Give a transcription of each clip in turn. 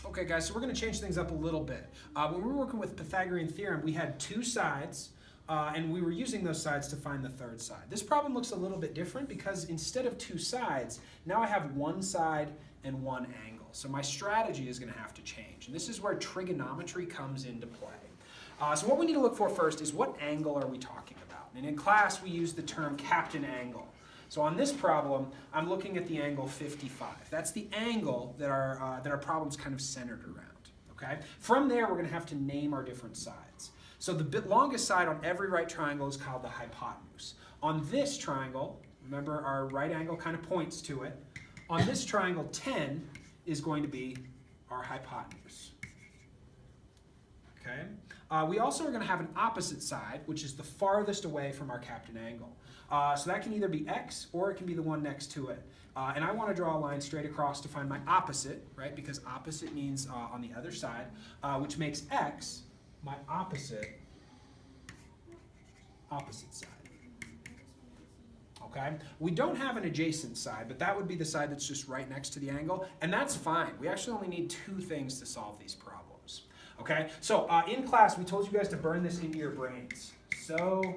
Okay guys, so we're going to change things up a little bit. When we were working with Pythagorean theorem, we had two sides, and we were using those sides to find the third side. This problem looks a little bit different because instead of two sides, now I have one side and one angle. So my strategy is going to have to change. And this is where trigonometry comes into play. So what we need to look for first is what angle are we talking about? And in class, we use the term captain angle. So on this problem, I'm looking at the angle 55. That's the angle that our problem's kind of centered around, okay? From there, we're gonna have to name our different sides. So the longest side on every right triangle is called the hypotenuse. On this triangle, remember our right angle kind of points to it. On this triangle, 10 is going to be our hypotenuse, okay? We also are going to have an opposite side, which is the farthest away from our captain angle. So that can either be x or it can be the one next to it. And I want to draw a line straight across to find my opposite, right? Because opposite means on the other side, which makes x my opposite side. Okay? We don't have an adjacent side, but that would be the side that's just right next to the angle, and that's fine. We actually only need two things to solve these problems. Okay, so in class, we told you guys to burn this into your brains. Toa.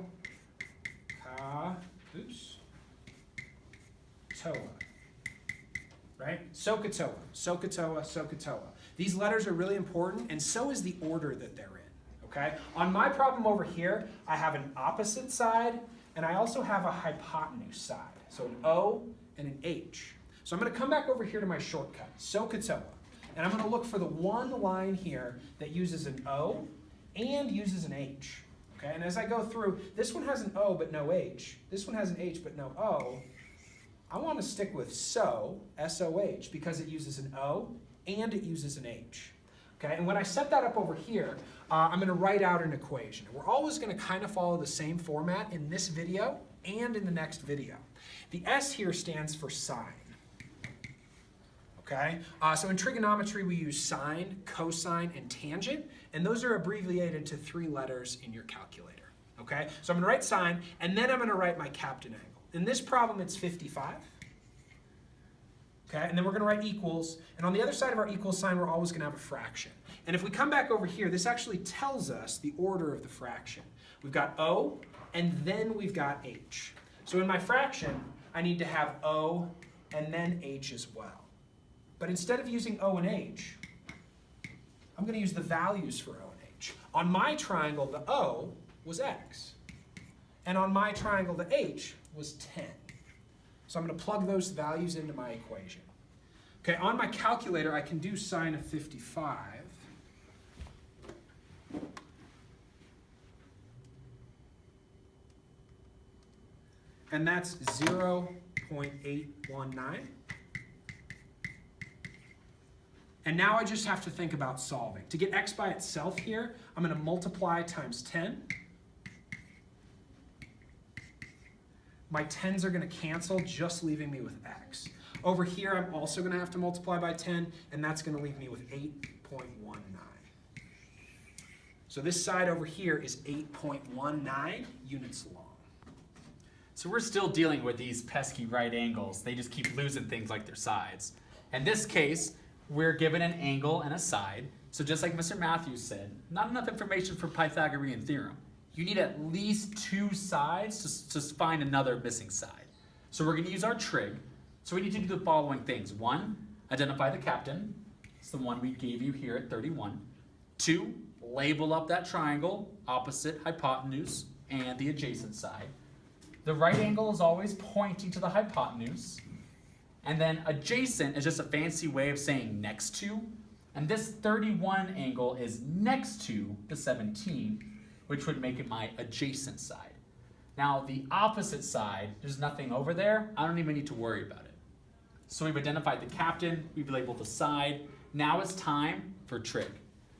Right? SOHCAHTOA, SOHCAHTOA, SOHCAHTOA. These letters are really important, and so is the order that they're in. Okay? On my problem over here, I have an opposite side, and I also have a hypotenuse side. So an O and an H. So I'm going to come back over here to my shortcut, SOHCAHTOA. And I'm going to look for the one line here that uses an O and uses an H. Okay, and as I go through, this one has an O but no H. This one has an H but no O. I want to stick with SO, S-O-H, because it uses an O and it uses an H. Okay, and when I set that up over here, I'm going to write out an equation. We're always going to kind of follow the same format in this video and in the next video. The S here stands for sine. Okay, so in trigonometry we use sine, cosine, and tangent, and those are abbreviated to 3 letters in your calculator. Okay, so I'm going to write sine, and then I'm going to write my captain angle. In this problem it's 55. Okay, and then we're going to write equals, and on the other side of our equals sign we're always going to have a fraction. And if we come back over here, this actually tells us the order of the fraction. We've got O, and then we've got H. So in my fraction, I need to have O and then H as well. But instead of using O and H, I'm going to use the values for O and H. On my triangle, the O was X. And on my triangle, the H was 10. So I'm going to plug those values into my equation. Okay, on my calculator, I can do sine of 55. And that's 0.819. And now I just have to think about solving. To get x by itself here, I'm going to multiply times 10. My 10s are going to cancel, just leaving me with x. Over here, I'm also going to have to multiply by 10, and that's going to leave me with 8.19. So this side over here is 8.19 units long. So we're still dealing with these pesky right angles. They just keep losing things like their sides. In this case, we're given an angle and a side. So just like Mr. Matthews said, not enough information for Pythagorean theorem. You need at least 2 sides to find another missing side. So we're going to use our trig. So we need to do the following things. 1, identify the captain. It's the one we gave you here at 31. 2, label up that triangle, opposite, hypotenuse, and the adjacent side. The right angle is always pointing to the hypotenuse. And then adjacent is just a fancy way of saying next to. And this 31 angle is next to the 17, which would make it my adjacent side. Now the opposite side, there's nothing over there. I don't even need to worry about it. So we've identified the captain, we've labeled the side. Now it's time for trig.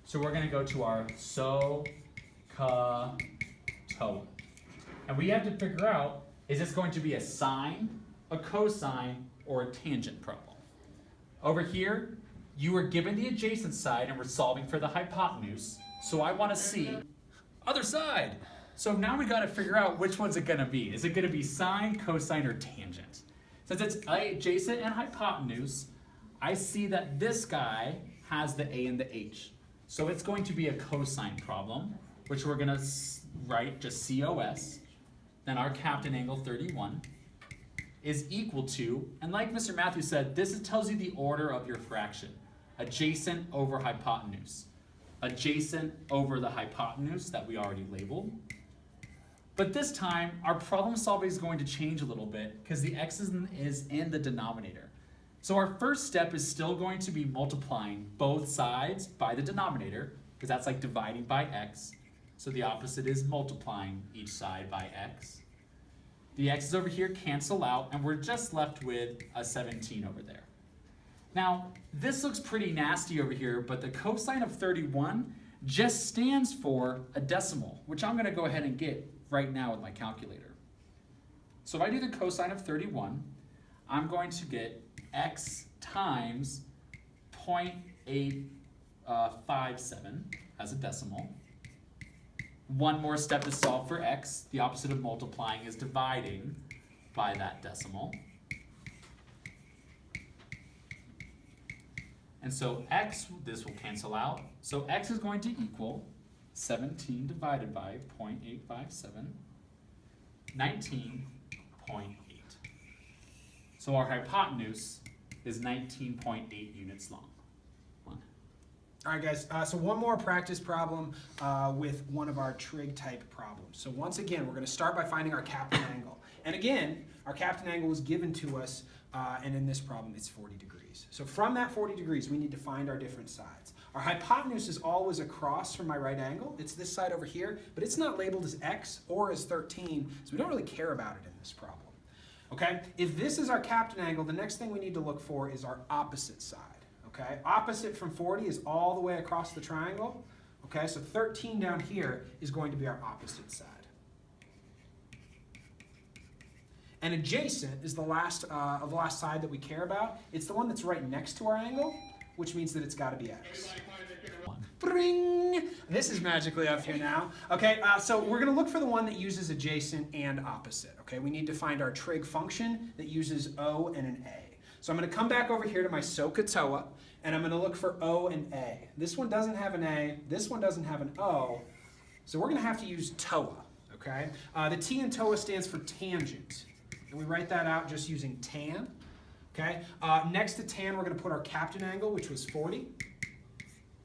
So we're going to go to our SOHCAHTOA. And we have to figure out, is this going to be a sine, a cosine, or a tangent problem? Over here, you were given the adjacent side and we're solving for the hypotenuse. So I want to see other side. So now we got to figure out which one's it going to be. Is it going to be sine, cosine, or tangent? Since it's adjacent and hypotenuse, I see that this guy has the A and the H. So it's going to be a cosine problem, which we're gonna write just COS. Then our captain angle 31 is equal to, and like Mr. Matthews said, this tells you the order of your fraction. Adjacent over hypotenuse. Adjacent over the hypotenuse that we already labeled. But this time, our problem solving is going to change a little bit because the x is in the denominator. So our first step is still going to be multiplying both sides by the denominator, because that's like dividing by x. So the opposite is multiplying each side by x. The x's over here cancel out, and we're just left with a 17 over there. Now, this looks pretty nasty over here, but the cosine of 31 just stands for a decimal, which I'm going to go ahead and get right now with my calculator. So if I do the cosine of 31, I'm going to get x times 0.857 as a decimal. One more step to solve for x. The opposite of multiplying is dividing by that decimal. And so x, this will cancel out. So x is going to equal 17 divided by 0.857, 19.8. So our hypotenuse is 19.8 units long. All right, guys, so one more practice problem with one of our trig type problems. So once again, we're going to start by finding our captain angle. And again, our captain angle was given to us, and in this problem, it's 40 degrees. So from that 40 degrees, we need to find our different sides. Our hypotenuse is always across from my right angle. It's this side over here, but it's not labeled as x or as 13, so we don't really care about it in this problem. Okay, if this is our captain angle, the next thing we need to look for is our opposite side. Okay, opposite from 40 is all the way across the triangle. Okay, so 13 down here is going to be our opposite side. And adjacent is the last side that we care about. It's the one that's right next to our angle, which means that it's got to be x. Bring! This is magically up here now. Okay, so we're going to look for the one that uses adjacent and opposite. Okay, we need to find our trig function that uses O and an A. So I'm going to come back over here to my SOHCAHTOA, and I'm going to look for O and A. This one doesn't have an A, this one doesn't have an O, so we're going to have to use TOA, okay? The T in TOA stands for tangent, and we write that out just using tan, okay? Next to tan, we're going to put our captain angle, which was 40,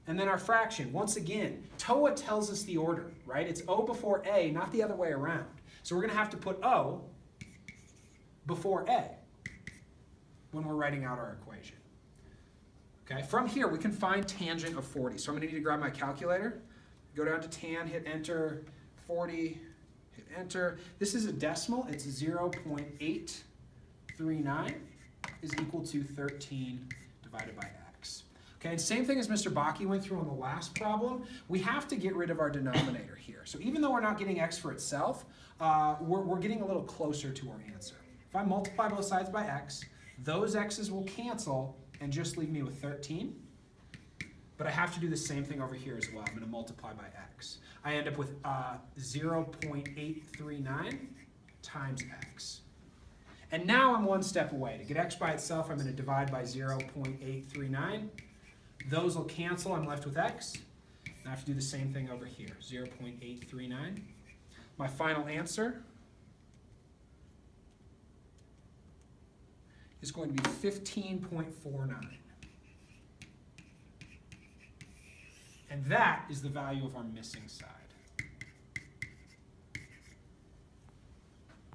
and then our fraction. Once again, TOA tells us the order, right? It's O before A, not the other way around. So we're going to have to put O before A when we're writing out our equation. Okay, from here we can find tangent of 40. So I'm going to need to grab my calculator, go down to tan, hit enter, 40, hit enter. This is a decimal, it's 0.839 is equal to 13 divided by x. Okay, and same thing as Mr. Bakke went through on the last problem, we have to get rid of our denominator here. So even though we're not getting x for itself, we're getting a little closer to our answer. If I multiply both sides by x, those x's will cancel and just leave me with 13. But I have to do the same thing over here as well. I'm going to multiply by x. I end up with 0.839 times x. And now I'm one step away. To get x by itself, I'm going to divide by 0.839. Those will cancel. I'm left with x. And I have to do the same thing over here, 0.839. My final answer is going to be 15.49. And that is the value of our missing side.